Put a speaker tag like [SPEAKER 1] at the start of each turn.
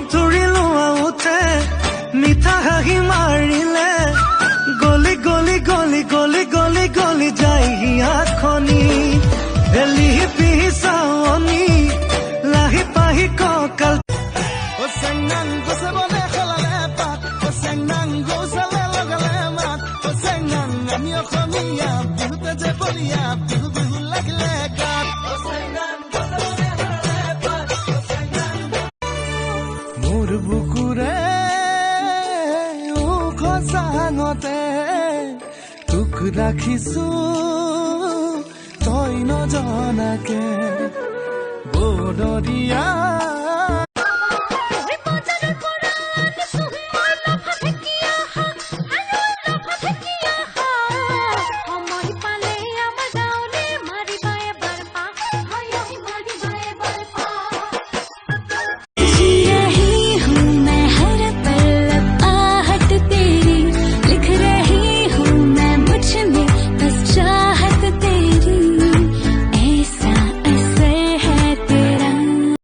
[SPEAKER 1] সাঁতুৰিলো আউতে মিঠা হাঁহি মাৰিলে গলি গলি গলি গলি গলি গলি যায় হিয়াখনি এলি পিহি চাৱনি লাহি পাহি কঁকাল
[SPEAKER 2] Senang gusabone khalale pat senang gusale lagale mat senang amyo khamiya bihute je boliya bihu bihu lagle gat senang gusabone khalale pat senang mur bukure o khosangote tuk rakhisu toy no janake bodoriya